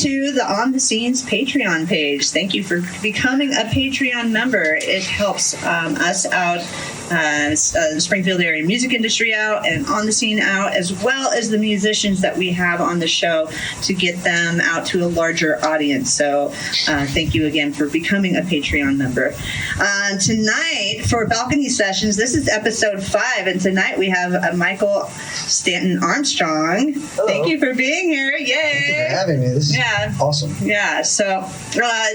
to the On the Scenes Patreon page. Thank you for becoming a Patreon member. It helps us out, the Springfield area music industry out, and On the Scene out, as well as the musicians that we have on the show to get them out to a larger audience. So thank you again for becoming a Patreon member. Tonight, for Balcony Sessions, this is episode 5, and tonight we have Michael Stanton Armstrong. Hello. Thank you for being here. Yay! Thank you for having me. This is awesome. Yeah, so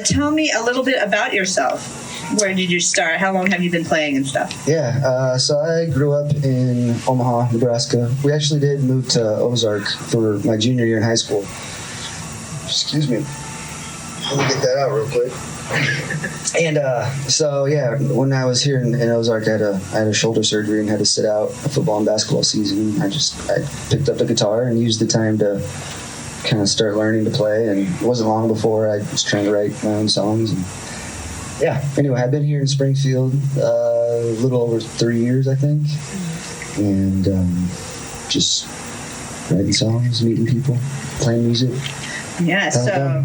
tell me a little bit about yourself. Where did you start? How long have you been playing and stuff? Yeah, so I grew up in Omaha, Nebraska. We actually did move to Ozark for my junior year in high school. Excuse me. Let me get that out real quick. And so, yeah, when I was here in Ozark, I had a shoulder surgery and had to sit out a football and basketball season. I picked up the guitar and used the time to kind of start learning to play. And it wasn't long before I was trying to write my own songs. And yeah, anyway, I've been here in Springfield a little over 3 years, I think. And just writing songs, meeting people, playing music. Yeah, so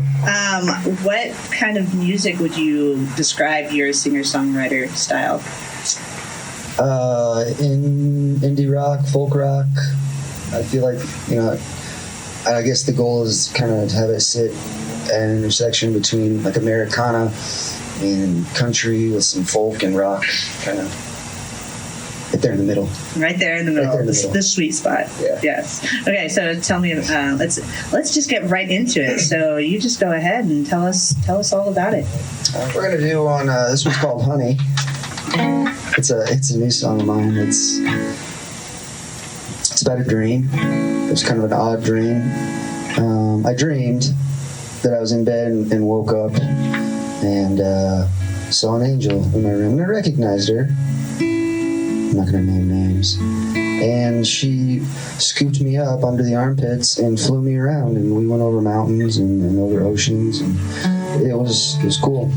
what kind of music would you describe your singer-songwriter style? In indie rock, folk rock. I feel like, I guess the goal is kind of to have it sit at an intersection between like Americana and country with some folk and rock, kind of right there in the middle. Right there in the middle, the sweet spot. Yeah. Yes. Okay, so tell me, let's just get right into it. So you just go ahead and tell us all about it. We're gonna do on this one's called Honey. It's a new song of mine. It's about a dream. It was kind of an odd dream. I dreamed that I was in bed and woke up and saw an angel in my room, and I recognized her. I'm not going to name names. And she scooped me up under the armpits and flew me around, and we went over mountains and over oceans, and it was cool.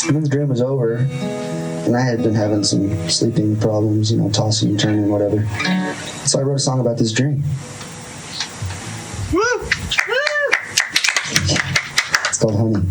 And then the dream was over, and I had been having some sleeping problems, tossing and turning, whatever. So I wrote a song about this dream. Woo! Woo! It's called Honey.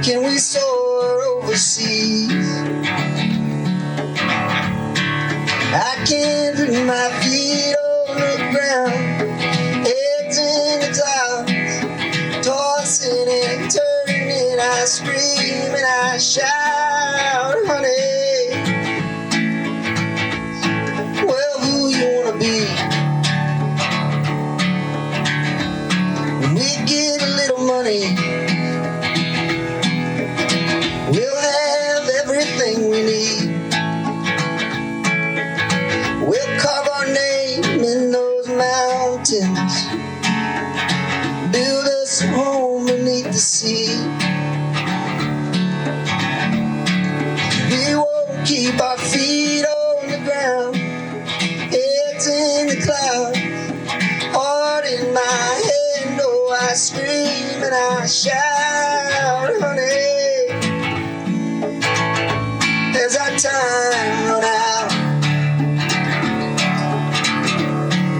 Can we soar overseas? I can't put my feet on the ground, heads in the clouds, tossing and turning. I scream and I shout, honey. Well, who you wanna be? When we get a little money, we'll have everything we need. We'll carve our name in those mountains, build us a home beneath the sea. We won't keep our feet on the ground, heads in the clouds, heart in my hand. Oh, I scream and I shout, honey. As our time run out,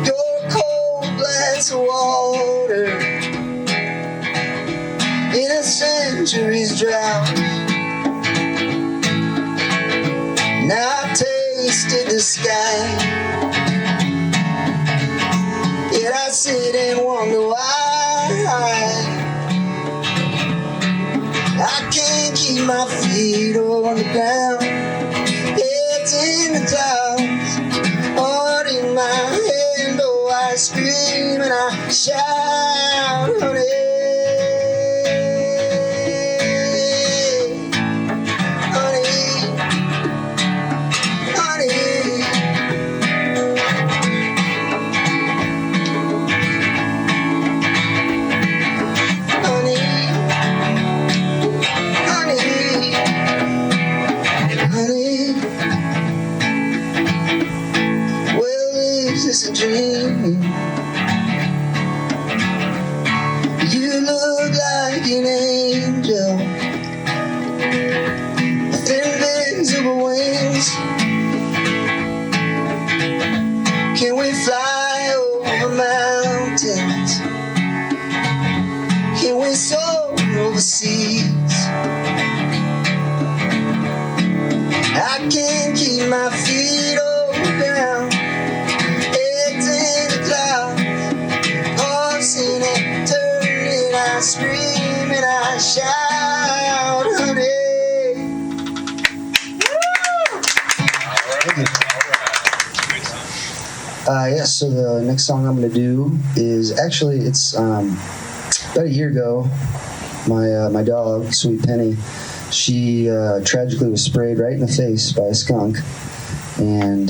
your cold glass of water in a century's drought. Now I've tasted the sky. Yet I sit and wonder why I can't keep my feet on the ground. Heads in the clouds, heart in my hand. Oh, I scream and I shout, honey. It's a dream. You look like an angel with invisible wings. Can we fly over mountains? Can we soar overseas? I can't keep my feet on the ground. I scream and I shout, honey. Yeah, so the next song I'm going to do is actually, it's about a year ago, my dog, Sweet Penny, she tragically was sprayed right in the face by a skunk. And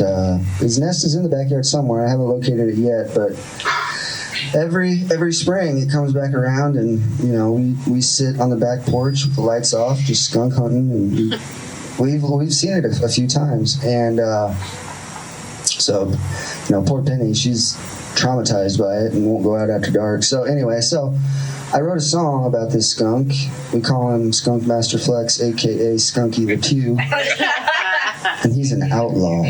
his nest is in the backyard somewhere. I haven't located it yet, but every spring it comes back around, and we sit on the back porch with the lights off, just skunk hunting, and we've seen it a few times. And so poor Penny, she's traumatized by it and won't go out after dark. So anyway, I wrote a song about this skunk. We call him Skunk Master Flex, aka Skunky the Pew, and he's an outlaw.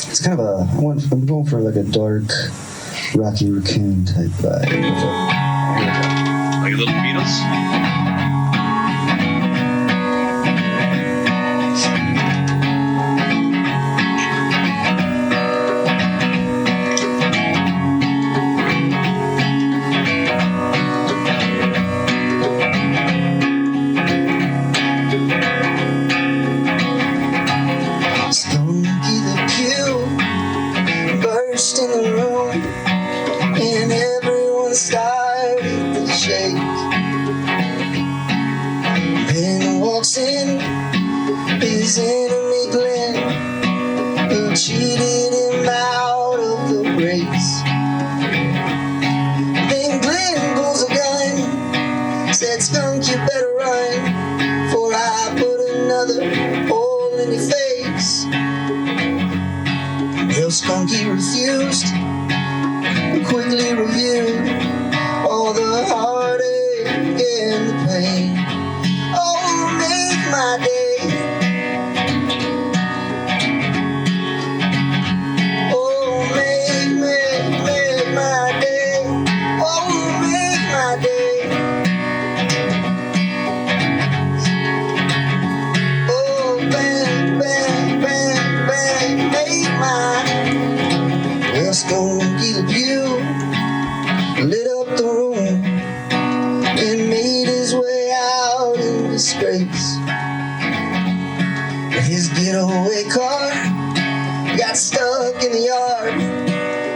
It's kind of I'm going for like a dark Rocky Raccoon type vibe. Like a little Beatles? In the room, and everyone started to shake. Then walks in his enemy Glenn, who cheated him out of the race. Then Glenn pulls a gun, said, "Skunk, you better run, for I put another hole in your face." Well, Skunky refused, and quickly reviewed all the heartache and the pain. Oh, make my day. Oh, make my day. Oh, make my day. Oh, bang, bang, bang, bang, make my. Well, Skunky the Pew lit up the room and made his way out in disgrace. His getaway car got stuck in the yard,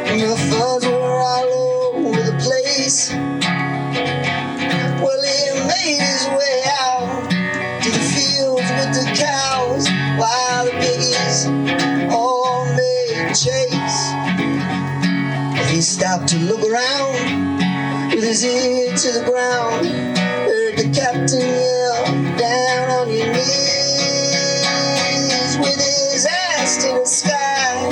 and the funds were all over the place. Well, he made his way out to the fields with the cows, while the piggies all made chase. He stopped to look around with his ear to the ground, heard the captain yell, "Down on your knees," with his ass to the sky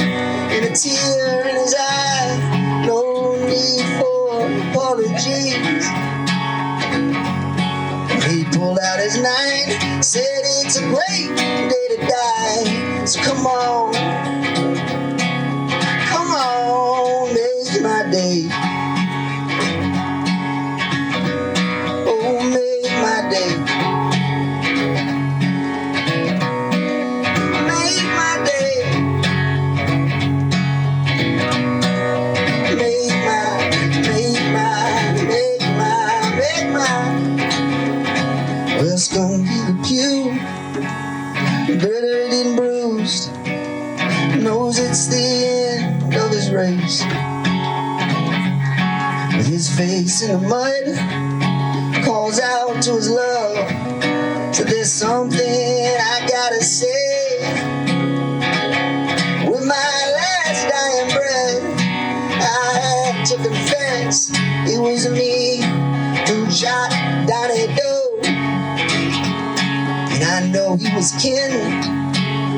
and a tear in his eye. No need for apologies. He pulled out his knife, said, "It's a great day to die, so come on, make my day. Oh, make my day." face in the mud, calls out to his love. So there's something I gotta say. With my last dying breath, I had to confess it was me who shot Donnie Doe. And I know he was kin,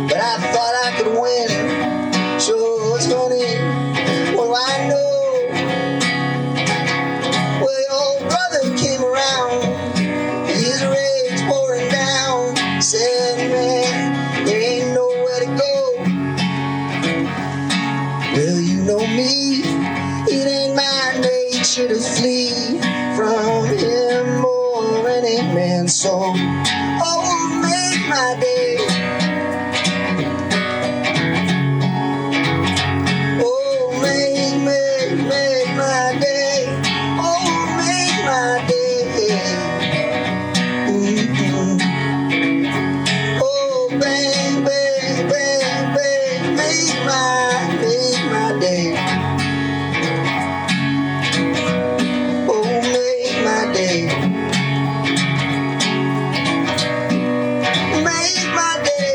but I thought I could win. Sure, it's funny. Well, I know. Well, your brother came around, his rage pouring down. Said, man, there ain't nowhere to go. Well, you know me, it ain't my nature to flee from him or any man. So, oh, make my day. Oh, make my day. Oh, make my day. Mm-hmm. Oh, bang, bang, bang, bang, make my day. Oh, make my day. Make my day.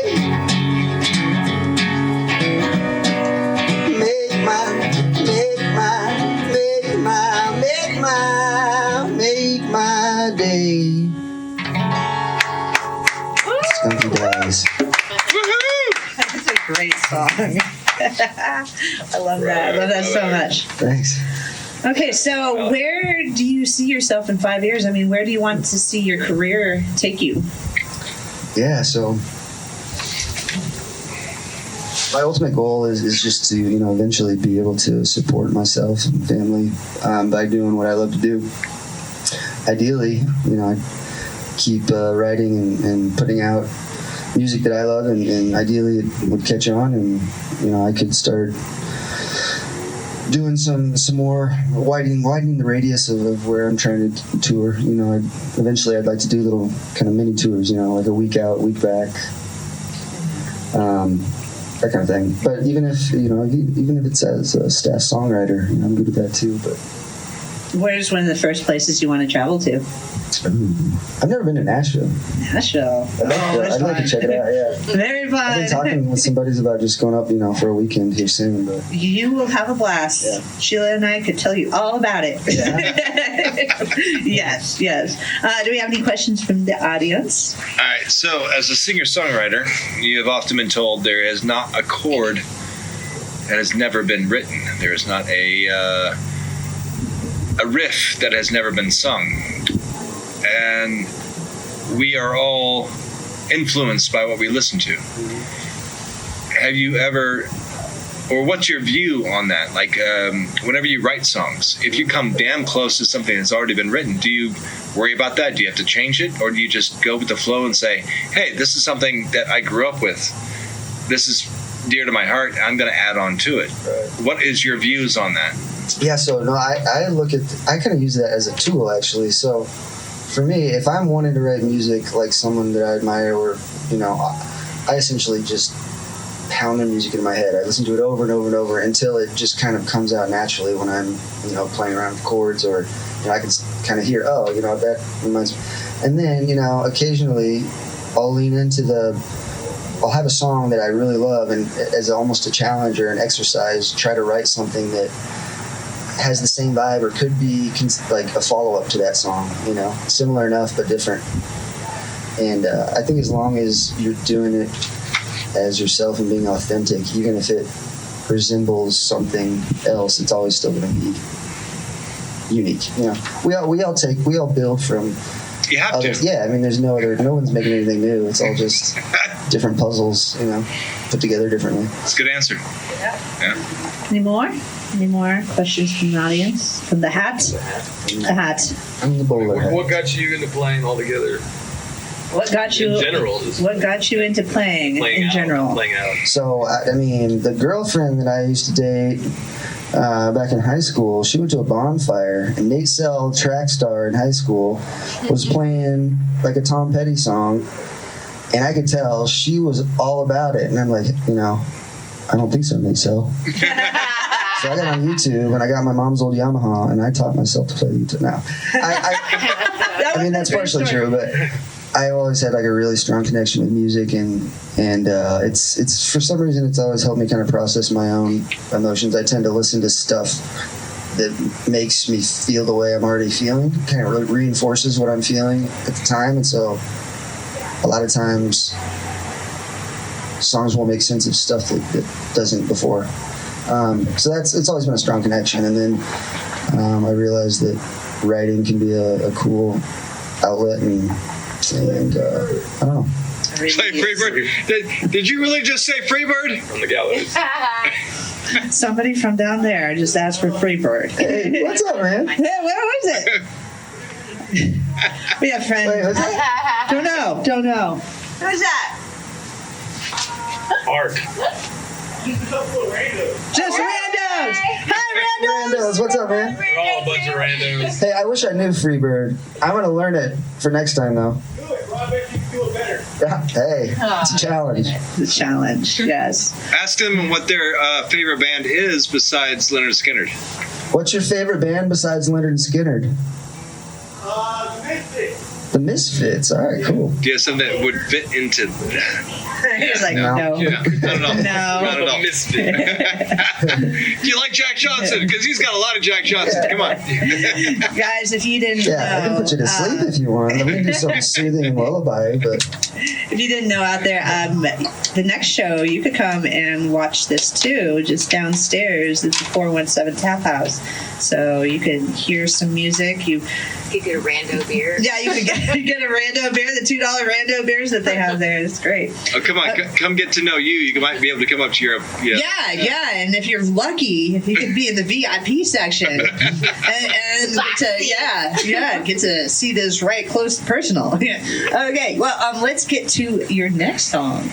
Make my day. Skunky Dies. That's a great song. I love that. I love that so much. Thanks. Okay, so where do you see yourself in 5 years? I mean, where do you want to see your career take you? Yeah, so my ultimate goal is just to, eventually be able to support myself and family by doing what I love to do. Ideally, I keep writing and putting out music that I love, and ideally it would catch on, and I could start doing some more widening the radius of where I'm trying to tour. Eventually I'd like to do little kind of mini tours, like a week out, week back, that kind of thing. But even if it's as a staff songwriter, I'm good at that too. But Where's one of the first places you want to travel to? I've never been to Nashville. Nashville. I'd like to check it out. Yeah. Very fun. I've been talking with some buddies about just going up, for a weekend here soon. But You will have a blast. Yeah. Sheila and I could tell you all about it. Yeah. Yes. Do we have any questions from the audience? All right. So, as a singer-songwriter, you have often been told there is not a chord that has never been written. There is not a riff that has never been sung. And we are all influenced by what we listen to. Have you ever, or what's your view on that? Like, whenever you write songs, if you come damn close to something that's already been written, do you worry about that? Do you have to change it? Or do you just go with the flow and say, hey, this is something that I grew up with. This is dear to my heart. I'm going to add on to it. Right. What is your views on that? yeah, so no, I kind of use that as a tool actually. So for me, if I'm wanting to write music like someone that I admire, or I essentially just pound their music in my head. I listen to it over and over and over until it just kind of comes out naturally when I'm playing around with chords, or I can kind of hear, that reminds me. And then occasionally I'll lean into I'll have a song that I really love, and as almost a challenge or an exercise, try to write something that has the same vibe or could be like a follow-up to that song, similar enough but different. And I think as long as you're doing it as yourself and being authentic, even if it resembles something else, it's always still going to be unique. We all build from You have others. to. Yeah, I mean, no one's making anything new. It's all just different puzzles, put together differently. That's a good answer. Yeah. Any more? Any more questions from the audience? From the hat? The hat. I'm the bowler hat. What got you into playing altogether? What got you? In general, just What got you into playing in general? Playing out. So, I mean, the girlfriend that I used to date back in high school, she went to a bonfire, and Nate Sell, track star in high school, was playing like a Tom Petty song, and I could tell she was all about it. And I'm like, I don't think so, Nate Sell. So I got on YouTube and I got my mom's old Yamaha and I taught myself to play the guitar. Now, I mean that's partially true, but I always had like a really strong connection with music, and it's for some reason it's always helped me kind of process my own emotions. I tend to listen to stuff that makes me feel the way I'm already feeling, kind of reinforces what I'm feeling at the time, and so a lot of times songs won't make sense of stuff that doesn't before. So it's always been a strong connection, and then I realized that writing can be a cool outlet, and I don't know. Play Freebird. Did you really just say Freebird? From the gallows. Somebody from down there just asked for Freebird. Hey, what's up, man? Hey, where was it? We have friends. Wait, what's that? Don't know. Who's that? Art. Just randos. Hi, randos. Randos, what's up, man? We're all a bunch of randos. Hey, I wish I knew Freebird. I'm gonna learn it for next time, though. Do it, Rob. Bet you can do it better. Hey, it's a challenge. The challenge, yes. Ask them what their favorite band is besides Leonard Skinner. What's your favorite band besides Leonard Skinner? The Misfits. The Misfits. All right, cool. Do you have something that would fit into that? He's like, no. no. Yeah, not at all. No. Not at all. Misfit. Do you like Jack Johnson? Because he's got a lot of Jack Johnson. Come on. Guys, if you didn't Yeah, I can know, put you to sleep if you want. We can do something soothing and lullaby, but if you didn't know out there, the next show you could come and watch this too, just downstairs at the 417 Tap House. So you could hear some music. You could get a rando beer. Yeah, you could get a rando beer, the $2 rando beers that they have there. It's great. Oh, come on, come get to know you. You might be able to come up to your. Yeah, and if you're lucky, you could be in the VIP section and get to see this right close and personal. Okay, well, let's get to your next song.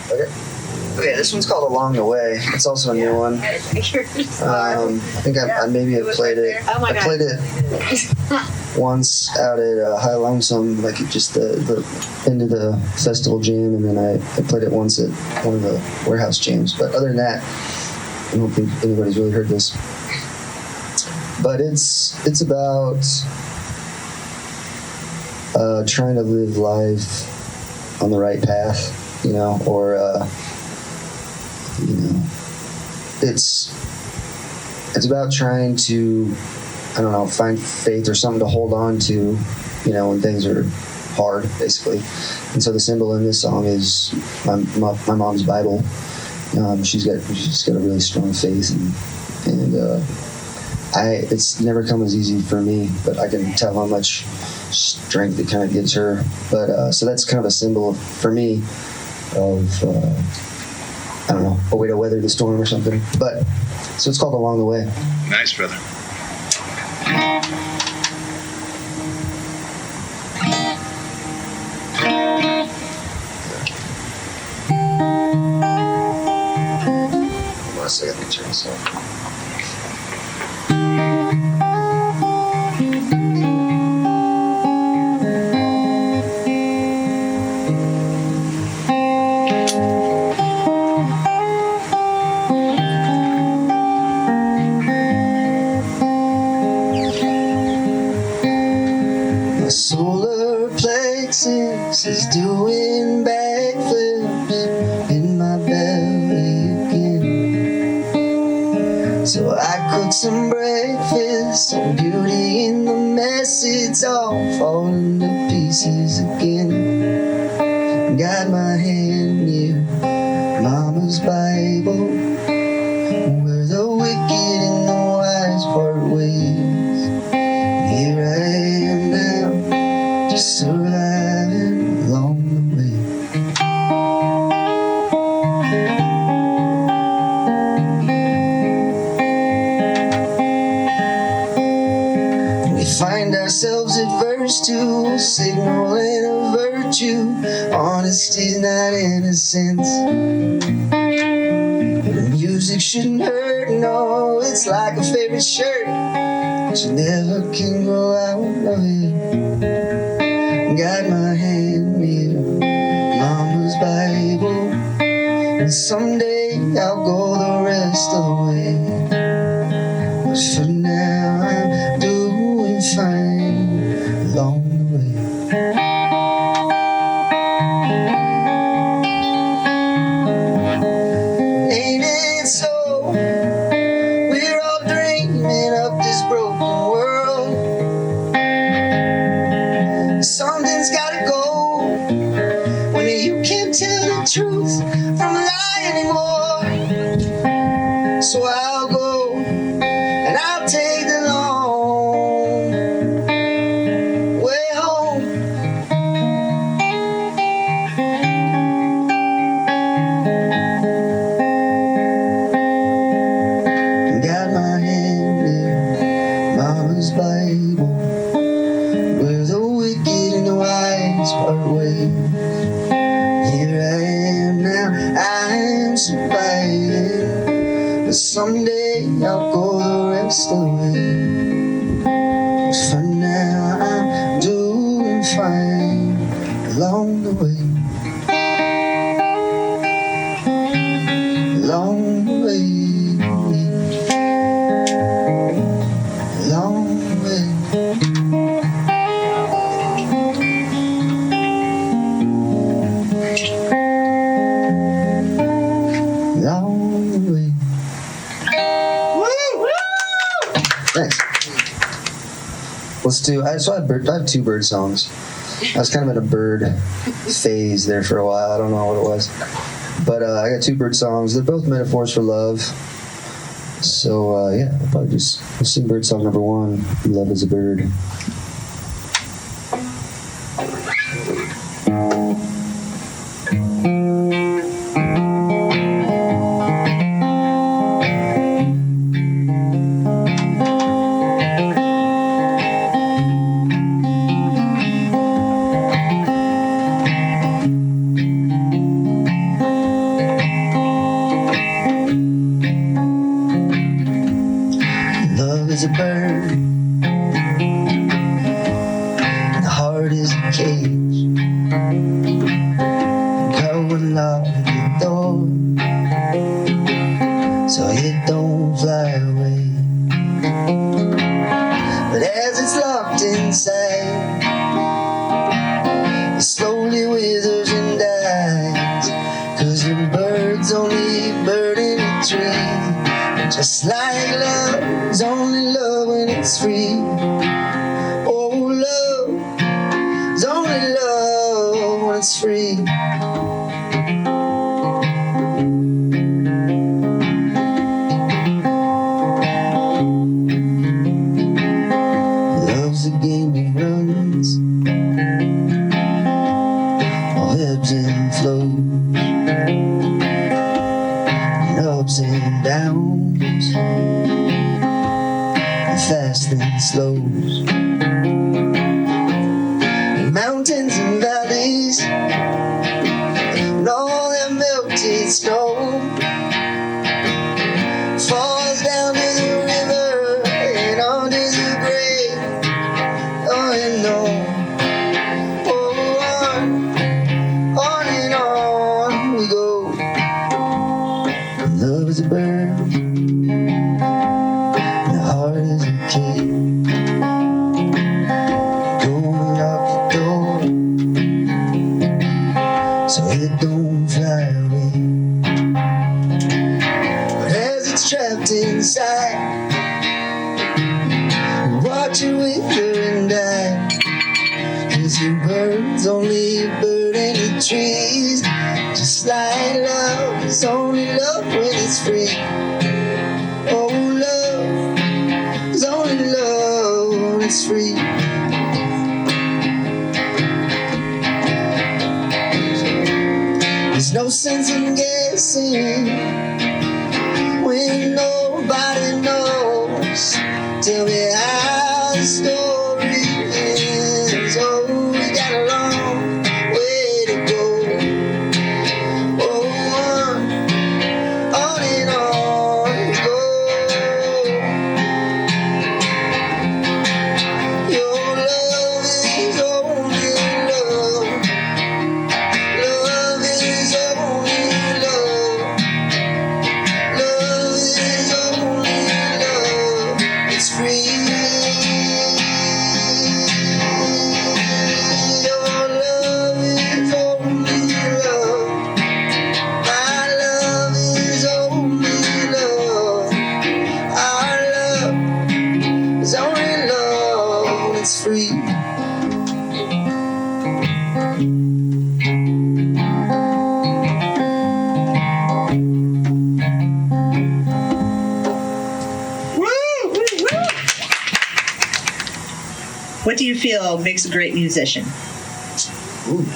okay, this one's called Along the Way. It's also a new one. I think I maybe have played it. Oh my I God. played it once out at High Lonesome, like just the end of the festival jam, and then I played it once at one of the warehouse jams. But other than that, I don't think anybody's really heard this. But it's about trying to live life on the right path, or it's about trying to, I don't know, find faith or something to hold on to, when things are hard, basically. And so the symbol in this song is my mom's Bible. She's got a really strong faith, and it's never come as easy for me, but I can tell how much strength it kind of gives her. But so that's kind of a symbol for me of I don't know, a way to weather the storm or something. But so it's called Along the Way. Nice, brother. One second, let me turn this off. My solar plexus is doing backflips in my belly again. So I cook some breakfast, some beauty in the mess. It's all falling to pieces again. Got my hand near Mama's Bible, where the wicked and the wise part ways. Here I am now, just surviving along the way. We find ourselves adverse to a signal and a virtue. Honesty's not innocence. The music shouldn't hurt, no, it's like a favorite shirt, but you never can grow out of it. Got my hand near Mama's Bible, and someday I'll go the rest of the way. days from lying anymore. So I'll go and I'll take the long way home. Got my hand in Mama's Bible, where the wicked and the wise part ways. Here I am now, I am surviving, but someday I'll go the rest of the way. But for now I'm doing fine along the way. Along the way. Long way. Long way. Woo! Thanks. Let's do. I have two bird songs. I was kind of in a bird phase there for a while. I don't know what it was, but I got two bird songs. They're both metaphors for love. So yeah, I'll probably we'll sing bird song number 1, Love is a Bird. Love is a bird, the heart is a cage. Go and lock the door, so it don't fly away. But as it's locked inside, it slowly withers and dies. 'Cause the bird's only bird in a tree. Just like love is only love when it's free. Oh, love is only love when it's free. Love's a game that runs, all ebbs and flows, and ups and downs, and fast and slows, and mountains and valleys, and all that melted snow falls down to the river and onto the grave. Oh, and on we go. Love is a bird, the heart is a key. Go and lock the door, so it don't fly away. But as it's trapped inside, watch it wither and die. 'Cause the bird's only a bird in the trees. Just like love is only love when it's free. Oh, love is only love when it's free. There's no sense in guessing when nobody knows. Tell me how the story ends. Oh, we got a long way to go. Oh, on and on we go. Your love is only love. Love is only love. feel makes a great musician? Ooh.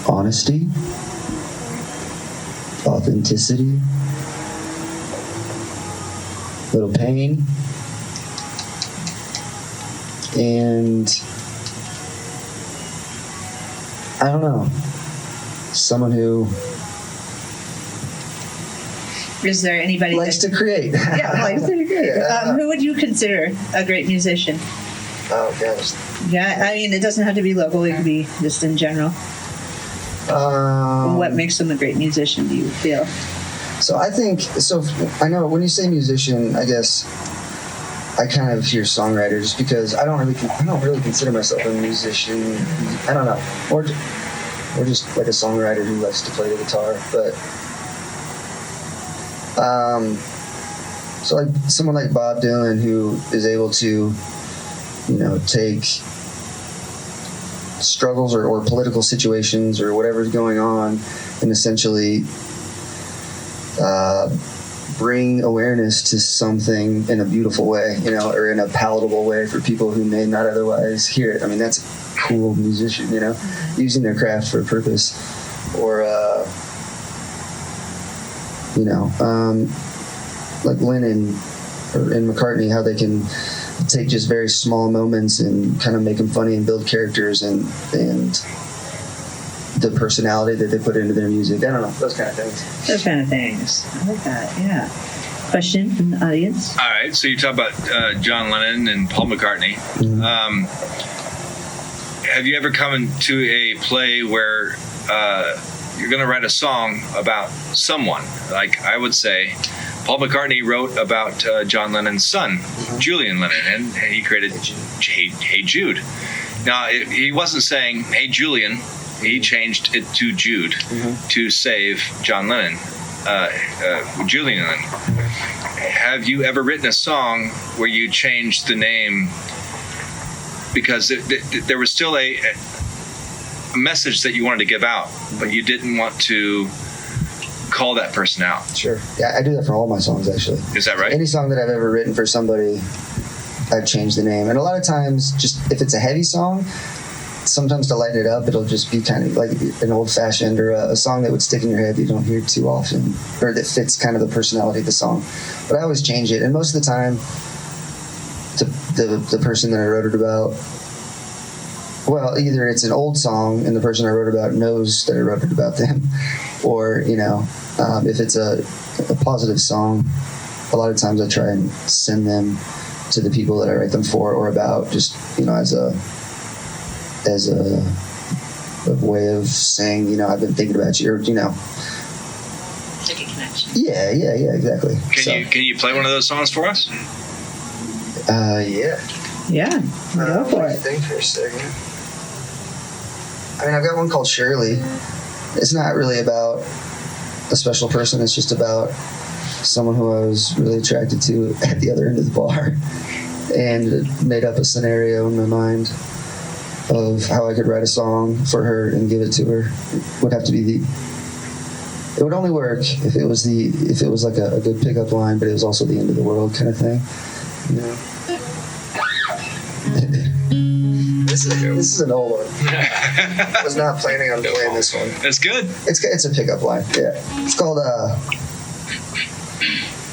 Honesty, authenticity, little pain, and I don't know, someone who Is there anybody likes to create. Yeah, likes to create. Yeah. Who would you consider a great musician? Oh gosh. Yeah, I mean, it doesn't have to be local. It could be just in general. What makes them a great musician, do you feel? So I think, I know when you say musician, I guess I kind of hear songwriter just because I don't really consider myself a musician. I don't know, or just like a songwriter who likes to play the guitar. But so like someone like Bob Dylan who is able to, take struggles or political situations or whatever's going on and essentially bring awareness to something in a beautiful way, or in a palatable way for people who may not otherwise hear it. I mean, that's a cool musician, using their craft for a purpose. Or, like Lennon and McCartney, how they can take just very small moments and kind of make them funny and build characters and the personality that they put into their music. I don't know, those kind of things. Those kind of things. I like that, yeah. Question from the audience? All right, so you talk about John Lennon and Paul McCartney. Mm-hmm. Have you ever come to a play where you're going to write a song about someone? Like I would say, Paul McCartney wrote about John Lennon's son, Julian Lennon, and he created Hey Jude. Now, he wasn't saying, Hey Julian. He changed it to Jude to save John Lennon, Julian Lennon. Have you ever written a song where you changed the name because there was still a message that you wanted to give out, but you didn't want to call that person out? Sure. Yeah, I do that for all my songs, actually. Is that right? Any song that I've ever written for somebody, I've changed the name. And a lot of times, just if it's a heavy song, sometimes to lighten it up, it'll just be kind of like an old-fashioned or a song that would stick in your head that you don't hear too often, or that fits kind of the personality of the song. But I always change it, and most of the time, the person that I wrote it about, well, either it's an old song and the person I wrote about knows that I wrote it about them, or if it's a positive song, a lot of times I try and send them to the people that I write them for or about, just as a way of saying, I've been thinking about you, or Like a connection. Yeah, exactly. Can you play one of those songs for us? Yeah. Yeah, go for it. Think for a second. I mean, I've got one called Shirley. It's not really about a special person. It's just about someone who I was really attracted to at the other end of the bar, and made up a scenario in my mind of how I could write a song for her and give it to her. It would have to be it would only work if it was like a good pickup line, but it was also the end of the world kind of thing. This is an old one. I was not planning on playing this one. It's good. It's a pickup line. Yeah, it's called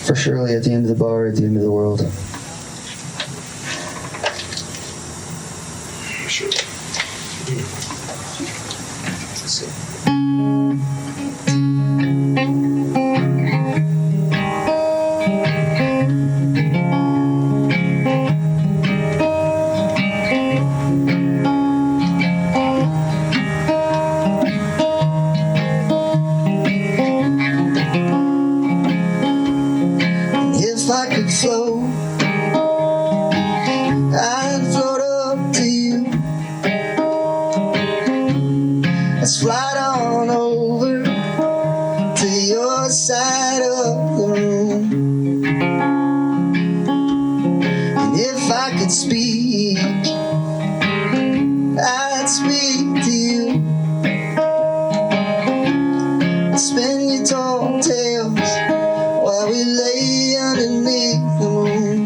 For Shirley at the end of the bar, at the end of the world. Let's see. If I could float, I'd float up to you. Let's fly on over to your side of the room. And if I could speak, I'd speak to you. I'd spin your tall tales while we lay underneath the moon.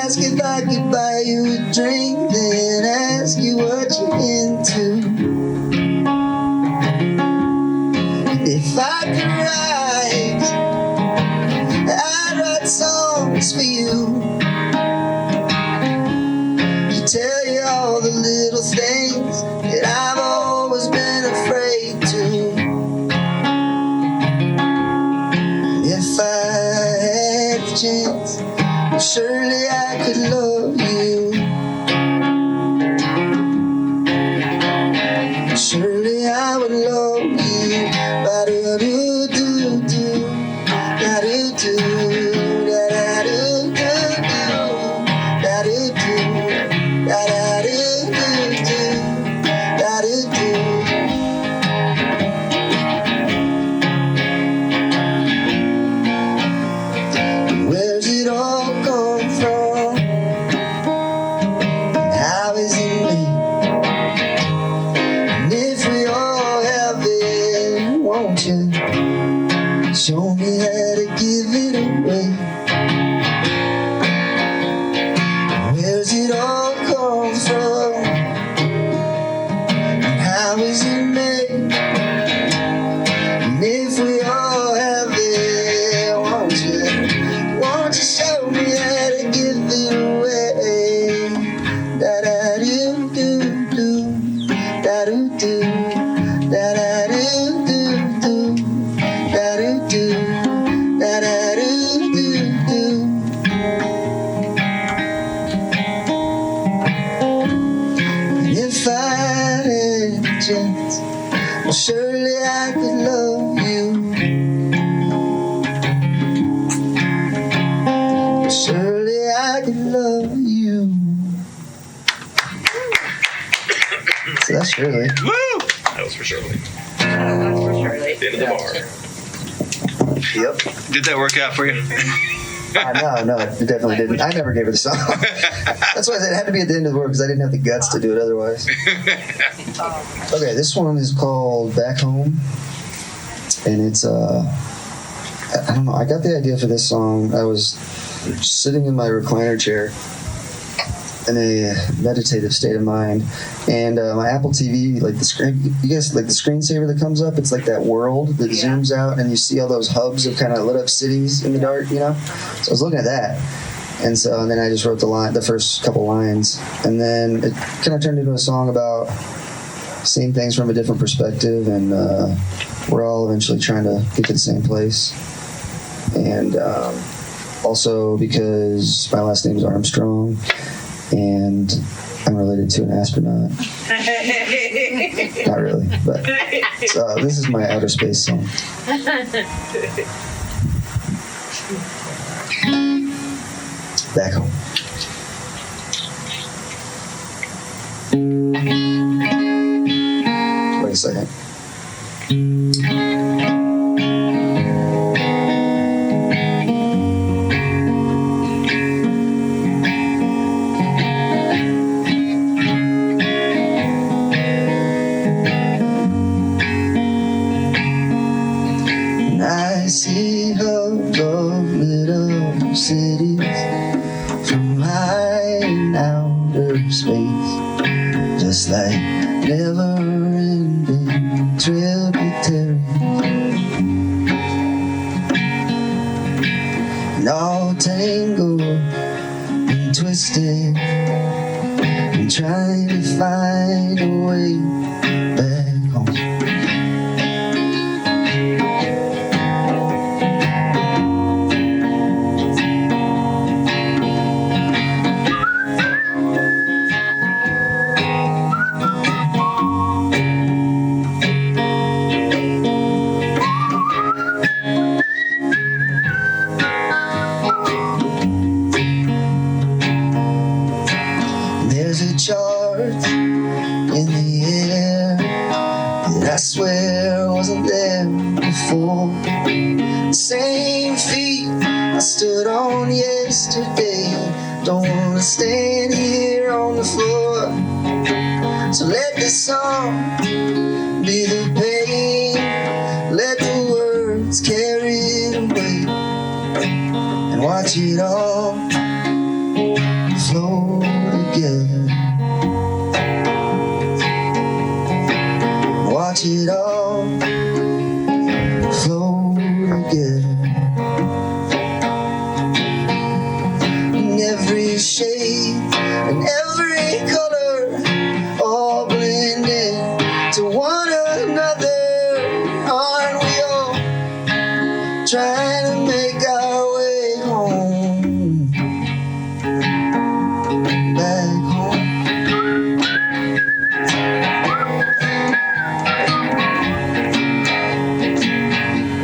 ask if I could buy you a drink, then ask you what you're into. If I could write, I'd write songs for you. To tell you all the little things that I've always been afraid to. If I had the chance, surely I could love you. Surely I would love you. Ba-do-do-do-do, da-do-do, da-da-do-do-do, da-do-do, da-da-do-do-do, da-do-do. Where's it all come from? How is it made? And if we all have it, won't you show me how to give it away? Where's it all come from? And how is it made? And if we all have it, won't you show me how to give it away? Da-da-do-do-do, da-do-do, da-da-do-do-do, da-do-do, da-da-do-do-do. If I had a chance, well, surely I could love you. Surely I could love you. So that's Shirley. Woo! That was for Shirley. That's for Shirley. At the end of the bar. Yep. Did that work out for you? No, it definitely didn't. I never gave her the song. That's why I said it had to be at the end of the work because I didn't have the guts to do it otherwise. Okay, this one is called Back Home. And it's, I don't know, I got the idea for this song. I was sitting in my recliner chair in a meditative state of mind, and my Apple TV, like the screen, you guys like the screensaver that comes up, it's like that world that zooms out and you see all those hubs of kind of lit up cities in the dark, you know? So I was looking at that, and then I just wrote the first couple lines, and then it kind of turned into a song about seeing things from a different perspective, and we're all eventually trying to get to the same place. And also because my last name is Armstrong, and I'm related to an astronaut. Not really, but this is my outer space song. Back home. Wait a second. I see hubs of little cities from high in outer space, just like never-ending tributaries, and all tangled and twisted, and trying to find a way back home. There's a charge in the air that I swear wasn't there before. Same feet I stood on yesterday. Don't wanna stand here on the floor. So let this song be the pain. Let the words carry it away, and watch it all flow together. Watch it all flow together. In every shade and every color, all blended to one another. Aren't we all trying to make our way home? Back home.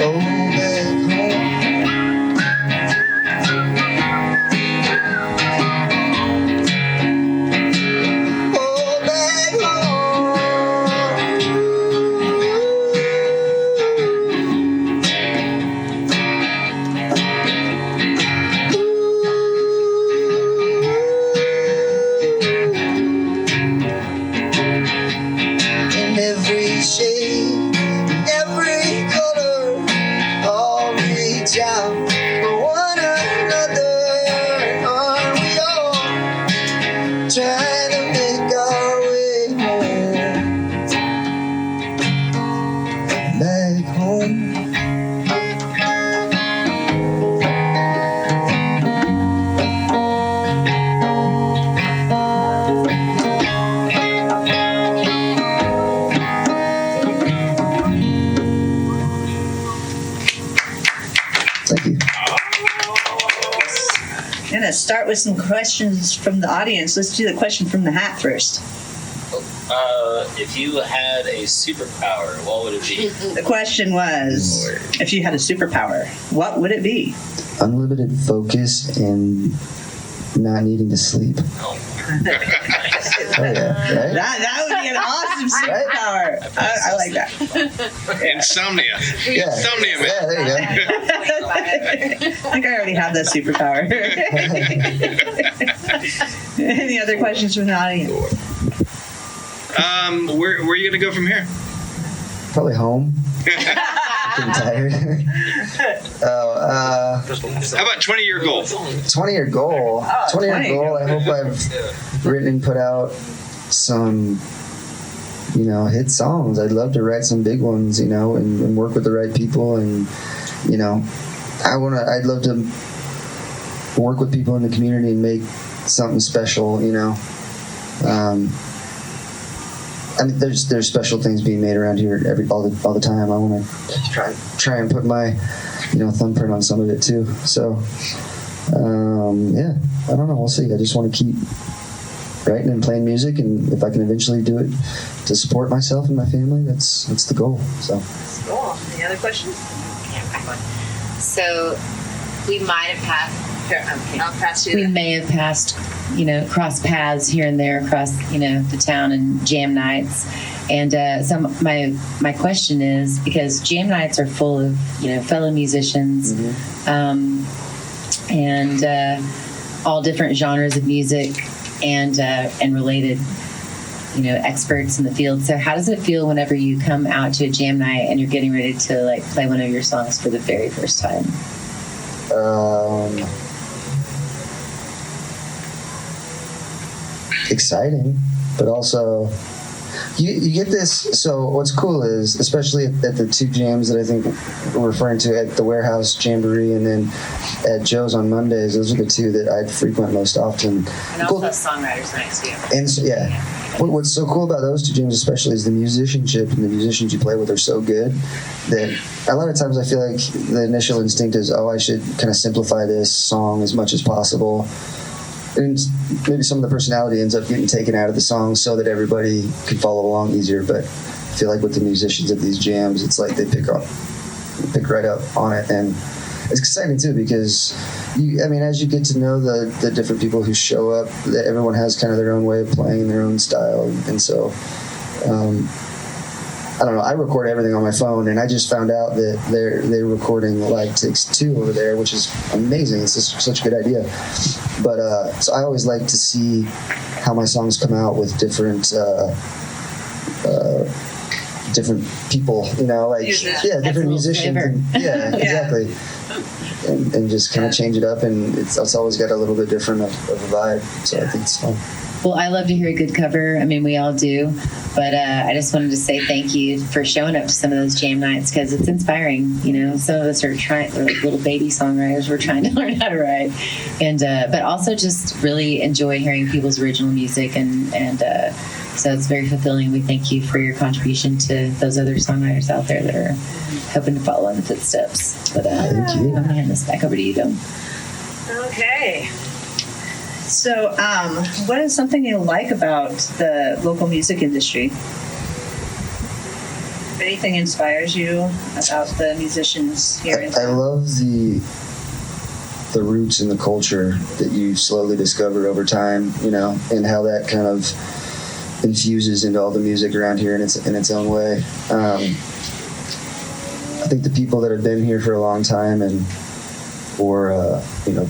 Oh, back home. Oh, back in every shade, every color, all reach out for one another. Aren't we all trying to make our way home? Back home. Thank you. I'm going to start with some questions from the audience. Let's do the question from the hat first. If you had a superpower, what would it be? The question was, if you had a superpower, what would it be? Unlimited focus and not needing to sleep. Oh. Oh yeah, right? That would be an awesome superpower. I like that. Insomnia. Yeah. Insomnia, man. Yeah, there you go. I think I already have that superpower. Any other questions from the audience? Where are you going to go from here? Probably home. Getting tired. How about 20-year goal? 20-year goal. 20-year goal. I hope I've written and put out some, hit songs. I'd love to write some big ones, and work with the right people, and I'd love to work with people in the community and make something special. I mean, there's special things being made around here all the time. I want to try and put my thumbprint on some of it too. So yeah, I don't know. We'll see. I just want to keep writing and playing music, and if I can eventually do it to support myself and my family, that's the goal. So Cool. Any other questions? So we might have passed. I'll pass you. We may have passed, crossed paths here and there across, the town and jam nights. And so my question is, because jam nights are full of, fellow musicians, and all different genres of music and related, experts in the field. So how does it feel whenever you come out to a jam night and you're getting ready to play one of your songs for the very first time? Exciting, but also you get this. So what's cool is, especially at the two jams that I think we're referring to, at the Warehouse Jamboree and then at Joe's on Mondays, those are the two that I frequent most often. And also songwriters nights too. And so, yeah. What's so cool about those two jams especially is the musicianship, and the musicians you play with are so good that a lot of times I feel like the initial instinct is, I should kind of simplify this song as much as possible. And maybe some of the personality ends up getting taken out of the song so that everybody can follow along easier. But I feel like with the musicians at these jams, it's like they pick right up on it. And it's exciting too, because as you get to know the different people who show up, everyone has kind of their own way of playing, their own style. And so, I don't know, I record everything on my phone, and I just found out that they're recording live takes 2 over there, which is amazing. It's just such a good idea. But so I always like to see how my songs come out with different people, different musicians. And, exactly. and just kind of change it up, and it's always got a little bit different of a vibe. So I think it's fun. Well, I love to hear a good cover. I mean, we all do. But I just wanted to say thank you for showing up to some of those jam nights because it's inspiring. You know, some of us are trying, we're like little baby songwriters. We're trying to learn how to write, and but also just really enjoy hearing people's original music, and so it's very fulfilling. We thank you for your contribution to those other songwriters out there that are hoping to follow in the footsteps. But Thank you. I'm gonna hand this back over to you, Dom. Okay. So, what is something you like about the local music industry? If anything inspires you about the musicians here? I love the roots and the culture that you slowly discover over time, you know, and how that kind of infuses into all the music around here in its own way. I think the people that have been here for a long time you know,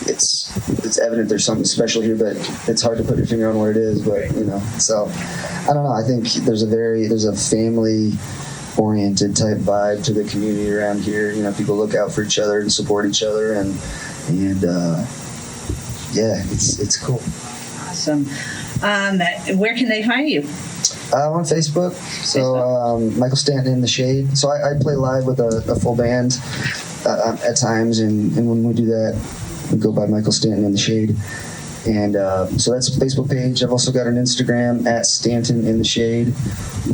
it's evident there's something special here, but it's hard to put your finger on what it is. But you know, so I don't know. I think there's a family-oriented type vibe to the community around here. You know, people look out for each other and support each other, and yeah, it's cool. Awesome. Where can they find you? I'm on Facebook, so Michael Stanton in the Shade. So I play live with a full band at times, and when we do that, we go by Michael Stanton in the Shade. And so that's a Facebook page. I've also got an Instagram at Stanton in the Shade,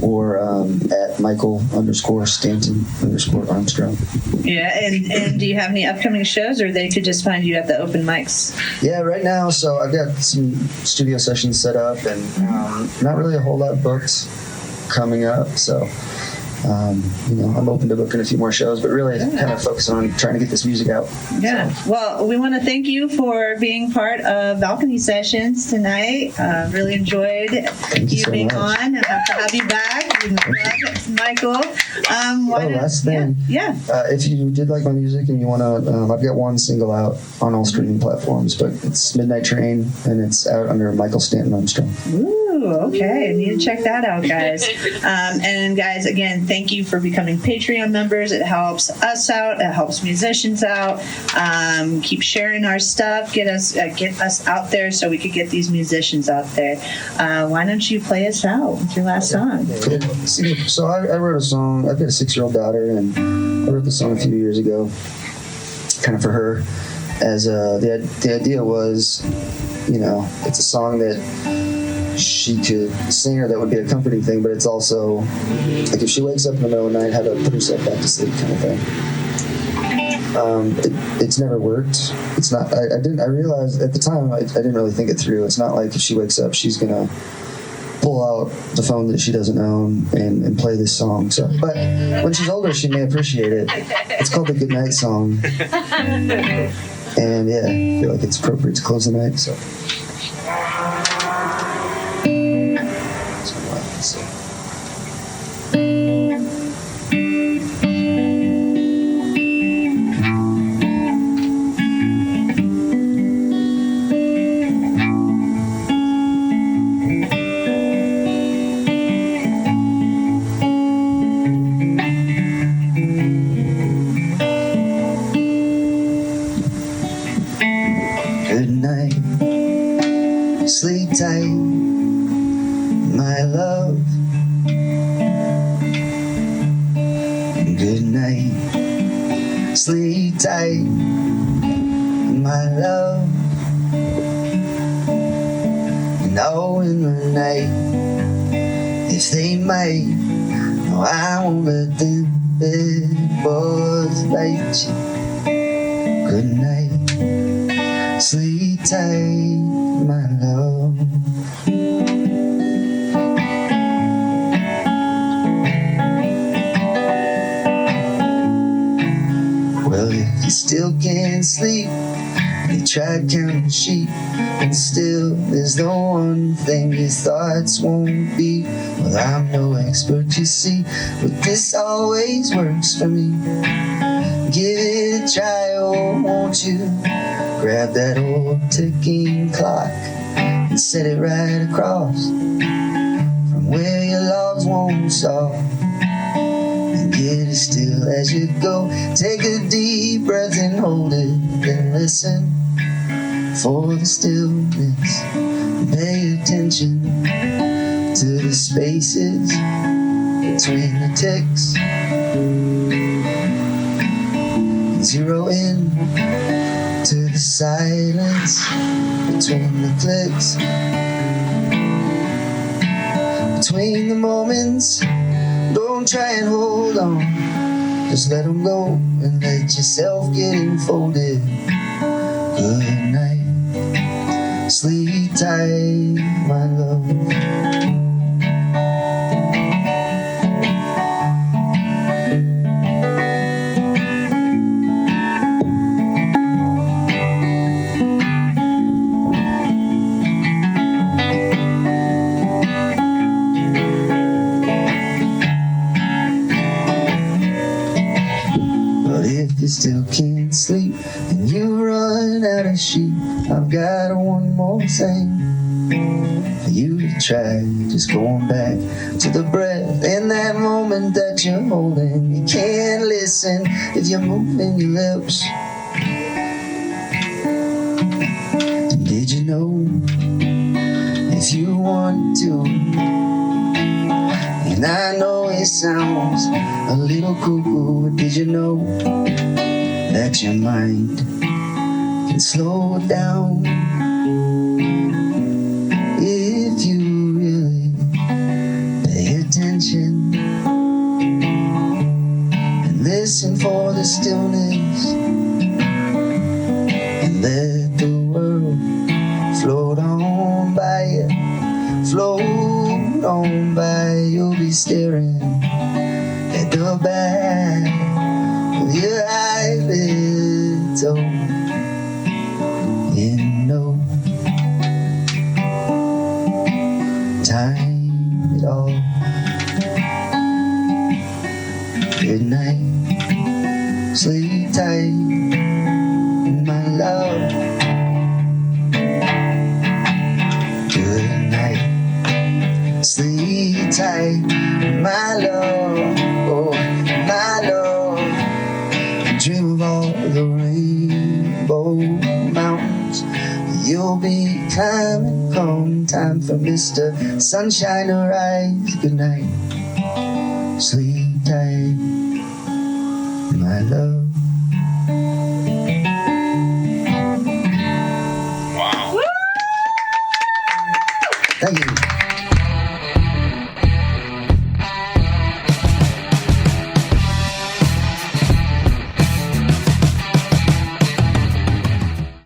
or at Michael_Stanton_Armstrong. Yeah, and do you have any upcoming shows, or they could just find you at the open mics? Yeah, right now, so I've got some studio sessions set up, and not really a whole lot booked coming up. So, you know, I'm open to booking a few more shows, but really kind of focus on trying to get this music out. Yeah. So. Well, we want to thank you for being part of Balcony Sessions tonight. Really enjoyed you so being much. on. I have to have you back. We love Michael. Last thing. Yeah. If you did like my music and you want to, I've got one single out on all streaming platforms, but it's Midnight Train, and it's out under Michael Stanton Armstrong. Ooh, okay. I need to check that out, guys. And guys, again, thank you for becoming Patreon members. It helps us out. It helps musicians out. Keep sharing our stuff. Get us out there so we could get these musicians out there. Why don't you play us out with your last song? Cool. So I wrote a song. I've got a 6-year-old daughter, and I wrote the song a few years ago, kind of for her. As the idea was, you know, it's a song that she could sing, or that would be a comforting thing, but it's also like if she wakes up in the middle of the night, how to put herself back to sleep, kind of thing. It's never worked. It's not. I realized at the time I didn't really think it through. It's not like if she wakes up, she's gonna pull out the phone that she doesn't own and play this song. So, but when she's older, she may appreciate it. It's called the Goodnight Song, and yeah, I feel like it's appropriate to close the night. So. Good night, sleep tight, my love. Good night, sleep tight, my love. And oh, in the night, if they might, no, I won't let them bed boys bite you. Good night. Sleep tight, my love. Well, if you still can't sleep, you tried counting sheep, and still there's the one thing your thoughts won't be. Well, I'm no expert, you see, but this always works for me. Give it a try, oh, won't you? Grab that old ticking clock and set it right across from where your logs won't saw. And give Get as still as you go. Take a deep breath and hold it. Then listen for the stillness. Pay attention to the spaces between the ticks. Zero in to the silence between the clicks. Between the moments, don't try and hold on. Just let them go and let yourself get enfolded. Good night, sleep tight, my love. But if you still can't sleep and you run out of sheep, I've got one more thing for you to try. Just going back to the breath in that moment that you're holding. You can't listen if you're moving your lips. And did you know if you want to? And I know it sounds a little cuckoo, but did you know that your mind can slow it down if you really pay attention and listen for the stillness and let the world float on by you, float on by. You'll be staring at the back of your eyelids. Oh, in no time at all. Good night, sleep tight, my love. Good night, sleep tight, my love. Oh, my love. Dream of all the rainbow mountains you'll be climbing. Come time for Mr. Sunshine to rise. Good night, sleep tight, my love. Wow. Thank you.